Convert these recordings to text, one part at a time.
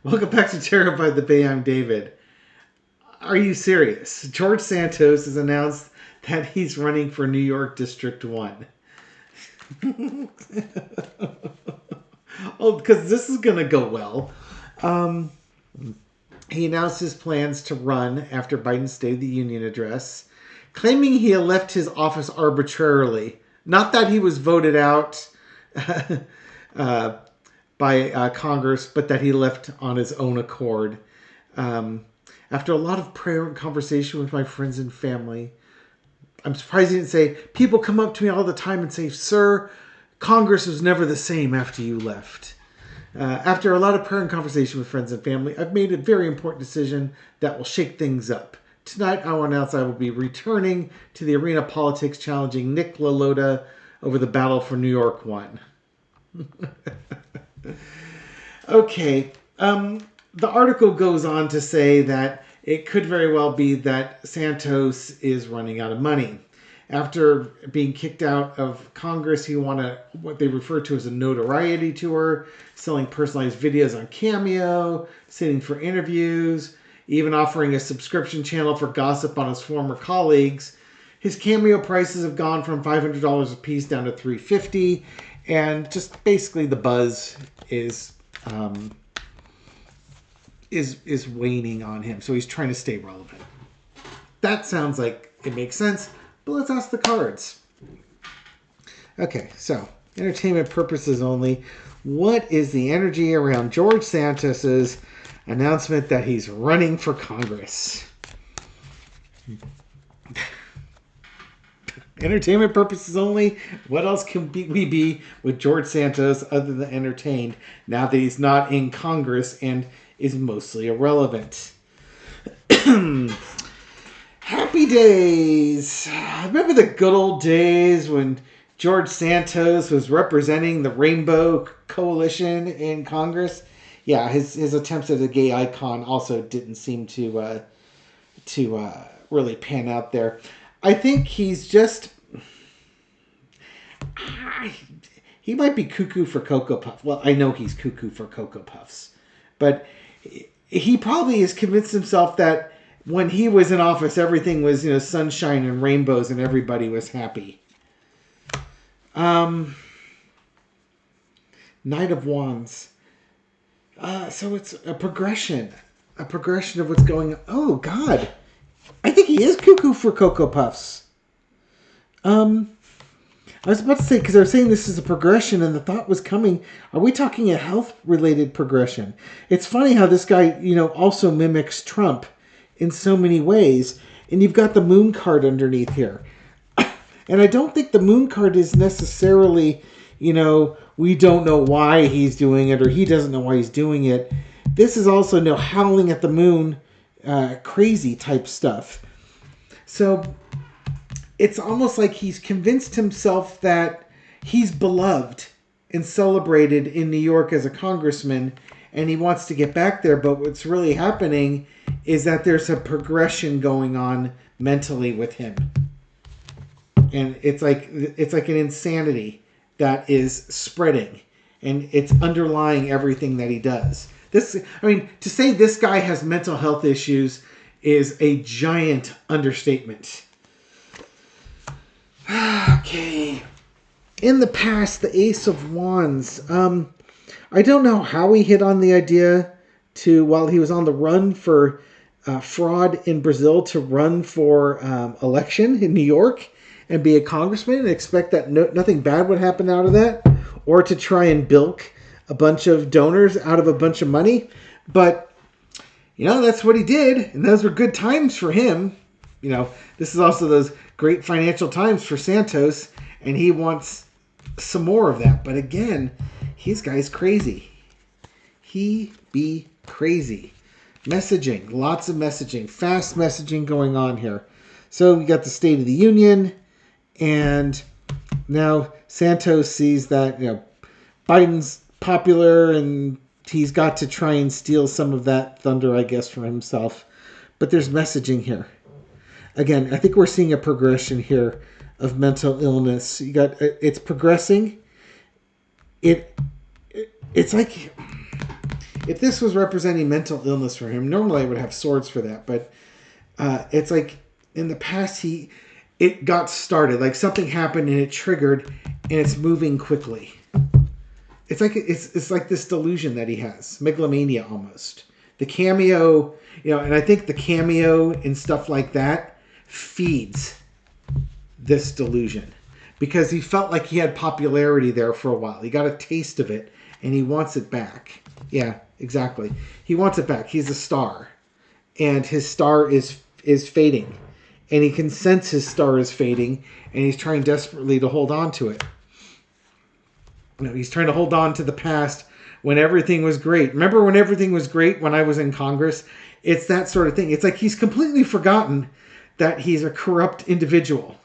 Welcome back to Terror by the Bay. I'm David. Are you serious? George Santos has announced that he's running for New York District 1. Oh, because this is going to go well. Um, he announced his plans to run after Biden's State of the Union address, claiming he had left his office arbitrarily. Not that he was voted out uh, by Congress, but that he left on his own accord. Um, After a lot of prayer and conversation with my friends and family, I'm surprised he didn't say, people come up to me all the time and say, "Sir, Congress was never the same after you left." After a lot of prayer and conversation with friends and family, I've made a very important decision that will shake things up. Tonight, I will announce I will be returning to the arena of politics, challenging Nick LaLota over the battle for New York 1. Okay. The article goes on to say that it could very well be that Santos is running out of money. After being kicked out of Congress, he won what they refer to as a notoriety tour, selling personalized videos on Cameo, sitting for interviews, even offering a subscription channel for gossip on his former colleagues. His Cameo prices have gone from $500 a piece down to $350, and just basically the buzz is waning on him, so he's trying to stay relevant. That sounds like it makes sense, but let's ask the cards. Okay, so entertainment purposes only. What is the energy around George Santos's announcement that he's running for Congress? Entertainment purposes only. What else can we be with George Santos other than entertained now that he's not in Congress and is mostly irrelevant? Happy days. Remember the good old days when George Santos was representing the Rainbow Coalition in Congress? Yeah, his attempts at a gay icon also didn't seem to really pan out there. I think he's just... he might be cuckoo for Cocoa Puffs. Well, I know he's cuckoo for Cocoa Puffs. But he probably has convinced himself that when he was in office, everything was, sunshine and rainbows and everybody was happy. Knight of Wands. So it's a progression of what's going on. Oh, God. I think he is cuckoo for Cocoa Puffs. I was about to say, because I was saying this is a progression, and the thought was coming, are we talking a health-related progression? It's funny how this guy, also mimics Trump in so many ways, and you've got the moon card underneath here. And I don't think the moon card is necessarily, we don't know why he's doing it, or he doesn't know why he's doing it. This is also, howling at the moon, crazy type stuff. So it's almost like he's convinced himself that he's beloved and celebrated in New York as a congressman, and he wants to get back there. But what's really happening is that there's a progression going on mentally with him. And it's like an insanity that is spreading, and it's underlying everything that he does. To say this guy has mental health issues is a giant understatement. Okay. In the past, the Ace of Wands. I don't know how he hit on the idea while he was on the run for fraud in Brazil, to run for election in New York and be a congressman and expect that nothing bad would happen out of that, or to try and bilk a bunch of donors out of a bunch of money. But, that's what he did, and those were good times for him. This is also those great financial times for Santos, and he wants some more of that. But again, his guy's crazy. He be crazy. Messaging, lots of messaging, fast messaging going on here. So we got the State of the Union, and now Santos sees that, Biden's popular, and he's got to try and steal some of that thunder, I guess, for himself. But there's messaging here. Again, I think we're seeing a progression here of mental illness. It's progressing. It's like if this was representing mental illness for him, normally I would have swords for that, but it's like in the past it got started, like something happened and it triggered, and it's moving quickly. It's like this delusion that he has, megalomania almost. The cameo, and I think the cameo and stuff like that feeds this delusion, because he felt like he had popularity there for a while. He got a taste of it, and he wants it back. Yeah, exactly. He wants it back. He's a star, and his star is fading, and he can sense his star is fading, and he's trying desperately to hold on to it. He's trying to hold on to the past when everything was great. Remember when everything was great when I was in Congress? It's that sort of thing. It's like he's completely forgotten that he's a corrupt individual.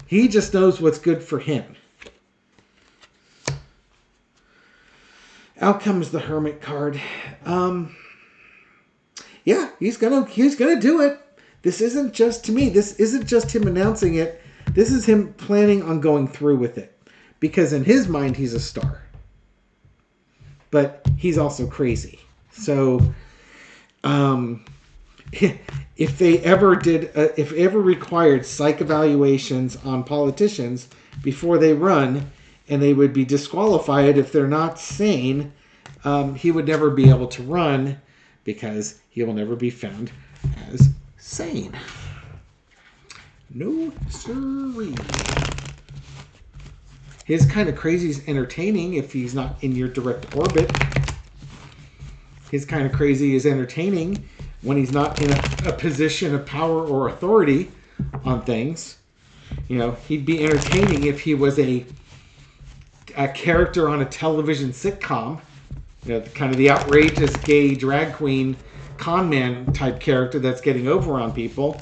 He just knows what's good for him. Out comes the Hermit card. Yeah, he's gonna do it. This isn't just, to me, this isn't just him announcing it. This is him planning on going through with it. Because in his mind, he's a star. But he's also crazy. So, if they ever required psych evaluations on politicians before they run, and they would be disqualified if they're not sane, he would never be able to run, because he will never be found as sane. No siree. His kind of crazy is entertaining if he's not in your direct orbit. His kind of crazy is entertaining when he's not in a position of power or authority on things. He'd be entertaining if he was a character on a television sitcom. Kind of the outrageous gay drag queen con man type character that's getting over on people.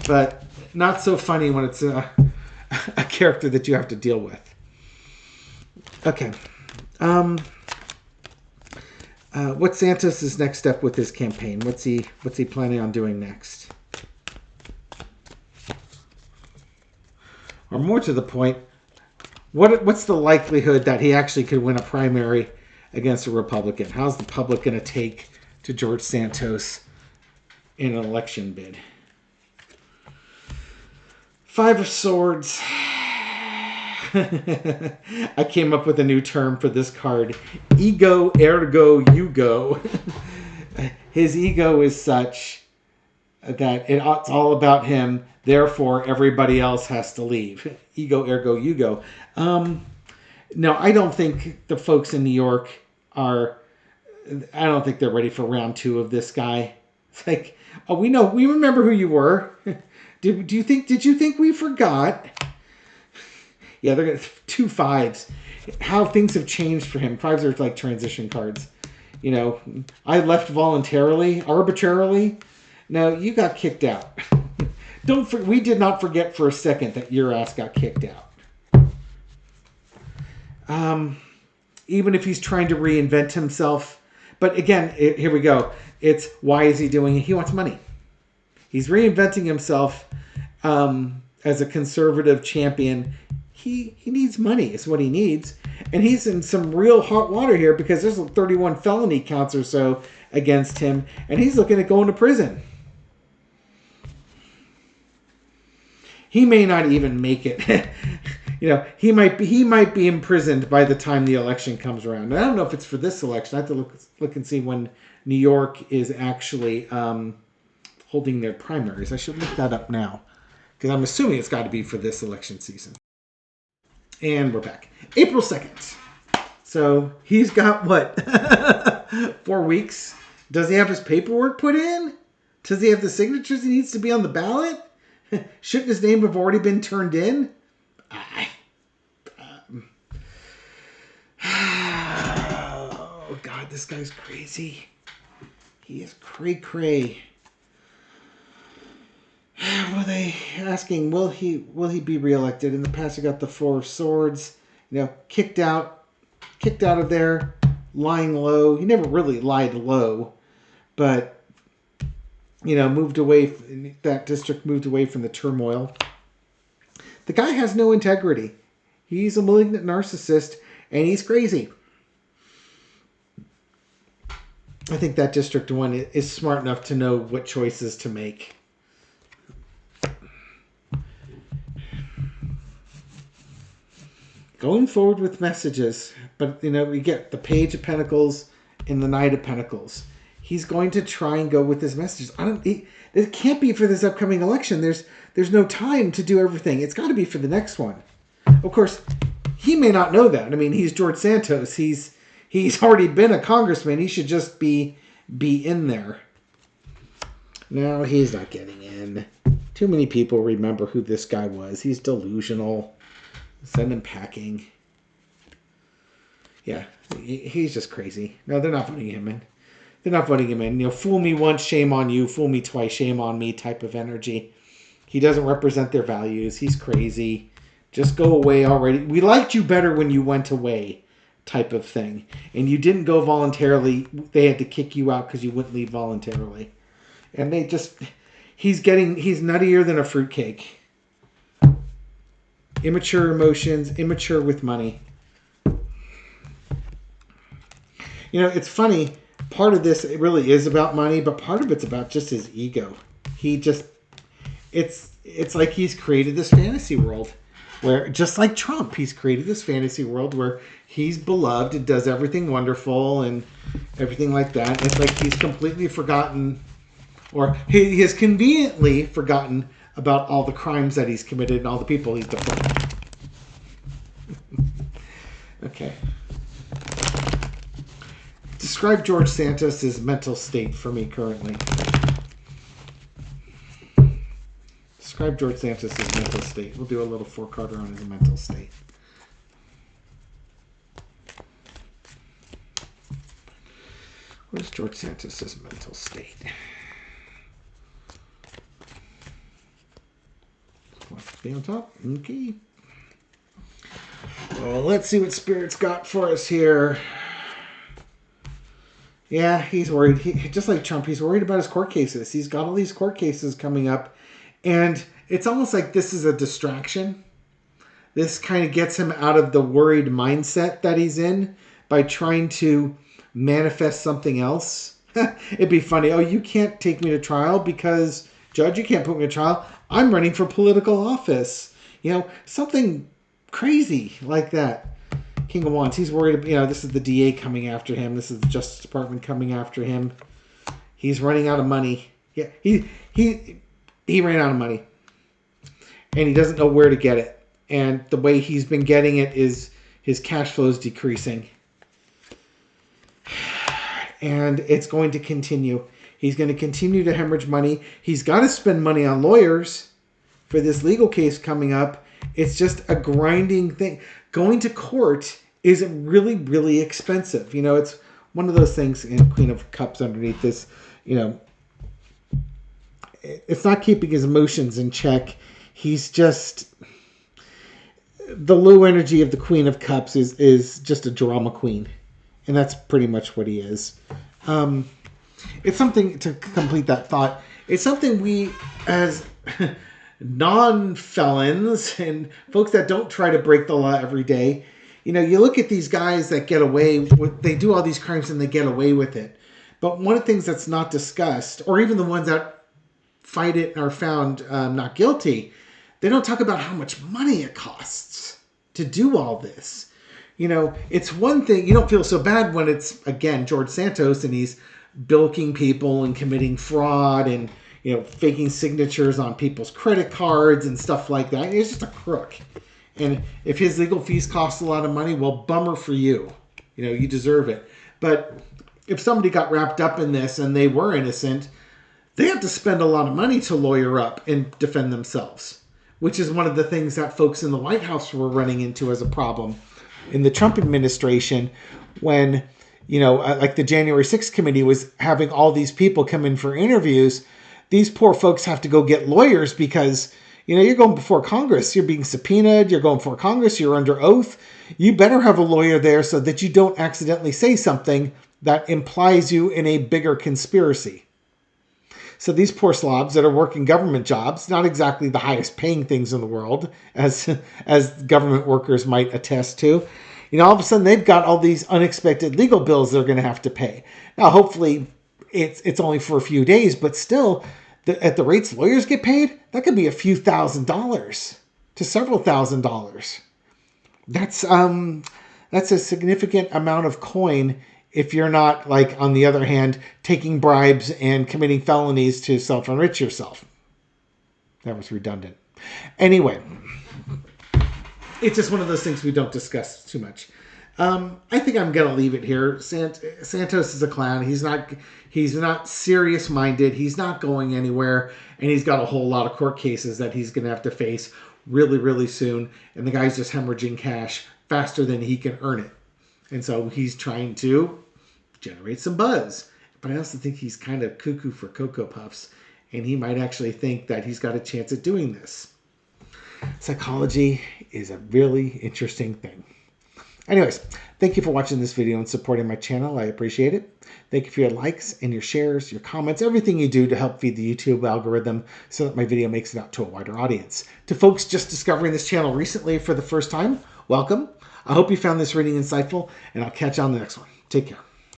But not so funny when it's a character that you have to deal with. Okay. What's Santos' next step with his campaign? What's he planning on doing next? Or more to the point, what's the likelihood that he actually could win a primary against a Republican? How's the public going to take to George Santos in an election bid? Five of Swords. I came up with a new term for this card. Ego, ergo, you go. His ego is such that it's all about him, therefore everybody else has to leave. Ego, ergo, you go. No, I don't think the folks in New York I don't think they're ready for round 2 of this guy. It's like, oh, we remember who you were. Did you think we forgot? Yeah, they're going to 2 5s. How things have changed for him. 5s are like transition cards. I left voluntarily, arbitrarily. No, you got kicked out. We did not forget for a second that your ass got kicked out. Even if he's trying to reinvent himself. But again, here we go. It's, why is he doing it? He wants money. He's reinventing himself as a conservative champion. He needs money, is what he needs. And he's in some real hot water here because there's 31 felony counts or so against him. And he's looking at going to prison. He may not even make it. He might be imprisoned by the time the election comes around. And I don't know if it's for this election. I have to look and see when New York is actually holding their primaries. I should look that up now, because I'm assuming it's got to be for this election season. And we're back. April 2nd. So he's got, what, 4 weeks? Does he have his paperwork put in? Does he have the signatures he needs to be on the ballot? Shouldn't his name have already been turned in? Oh, God, this guy's crazy. He is cray-cray. Were they asking, will he be reelected? In the past, he got the 4 of Swords, kicked out of there, lying low. He never really lied low, but, moved away. That district moved away from the turmoil. The guy has no integrity. He's a malignant narcissist, and he's crazy. I think that District 1 is smart enough to know what choices to make. Going forward with messages, but we get the Page of Pentacles and the Knight of Pentacles. He's going to try and go with his messages. It can't be for this upcoming election. There's no time to do everything. It's got to be for the next one. Of course, he may not know that. I mean, he's George Santos. He's already been a congressman. He should just be in there. No, he's not getting in. Too many people remember who this guy was. He's delusional. Send him packing. Yeah, he's just crazy. No, they're not voting him in. They're not voting him in. Fool me once, shame on you. Fool me twice, shame on me type of energy. He doesn't represent their values. He's crazy. Just go away already. We liked you better when you went away type of thing. And you didn't go voluntarily. They had to kick you out because you wouldn't leave voluntarily. And he's nuttier than a fruitcake. Immature emotions, immature with money. It's funny. Part of this, it really is about money, but part of it's about just his ego. It's like he's created this fantasy world where, just like Trump, he's created this fantasy world where he's beloved and does everything wonderful and everything like that. And it's like he's completely forgotten, or he has conveniently forgotten about all the crimes that he's committed and all the people he's deported. Okay. Describe George Santos' mental state for me currently. Describe George Santos' mental state. We'll do a little four-carder on his mental state. What is George Santos' mental state? Stay on top. Okay. Well, let's see what Spirit's got for us here. Yeah, he's worried. Just like Trump, he's worried about his court cases. He's got all these court cases coming up. And it's almost like this is a distraction. This kind of gets him out of the worried mindset that he's in by trying to manifest something else. It'd be funny. Oh, you can't take me to trial because, Judge, you can't put me to trial. I'm running for political office. Something crazy like that. King of Wands, he's worried, this is the DA coming after him. This is the Justice Department coming after him. He's running out of money. Yeah, he ran out of money. And he doesn't know where to get it. And the way he's been getting it is his cash flow is decreasing. And it's going to continue. He's going to continue to hemorrhage money. He's got to spend money on lawyers for this legal case coming up. It's just a grinding thing. Going to court is really, really expensive. It's one of those things in Queen of Cups underneath this, it's not keeping his emotions in check. He's just, the low energy of the Queen of Cups is just a drama queen. And that's pretty much what he is. It's something to complete that thought. It's something we, as non-felons and folks that don't try to break the law every day, you look at these guys that get away with, they do all these crimes and they get away with it. But one of the things that's not discussed, or even the ones that fight it and are found not guilty, they don't talk about how much money it costs to do all this. It's one thing, you don't feel so bad when it's, again, George Santos and he's bilking people and committing fraud and, faking signatures on people's credit cards and stuff like that. He's just a crook. And if his legal fees cost a lot of money, well, bummer for you. You deserve it. But if somebody got wrapped up in this and they were innocent, they have to spend a lot of money to lawyer up and defend themselves, which is one of the things that folks in the White House were running into as a problem in the Trump administration when, like the January 6th committee was having all these people come in for interviews. These poor folks have to go get lawyers because, you're going before Congress. You're being subpoenaed. You're going before Congress. You're under oath. You better have a lawyer there so that you don't accidentally say something that implies you in a bigger conspiracy. So these poor slobs that are working government jobs, not exactly the highest paying things in the world, as government workers might attest to, all of a sudden they've got all these unexpected legal bills they're going to have to pay. Now, hopefully it's only for a few days, but still, at the rates lawyers get paid, that could be a few $1,000s to several $1,000s. That's a significant amount of coin if you're not, like, on the other hand, taking bribes and committing felonies to self-enrich yourself. That was redundant. Anyway, it's just one of those things we don't discuss too much. I think I'm going to leave it here. Santos is a clown. He's not serious-minded. He's not going anywhere. And he's got a whole lot of court cases that he's going to have to face really, really soon. And the guy's just hemorrhaging cash faster than he can earn it. And so he's trying to generate some buzz. But I also think he's kind of cuckoo for Cocoa Puffs. And he might actually think that he's got a chance at doing this. Psychology is a really interesting thing. Anyways, thank you for watching this video and supporting my channel. I appreciate it. Thank you for your likes and your shares, your comments, everything you do to help feed the YouTube algorithm so that my video makes it out to a wider audience. To folks just discovering this channel recently for the first time, welcome. I hope you found this reading insightful, and I'll catch you on the next one. Take care.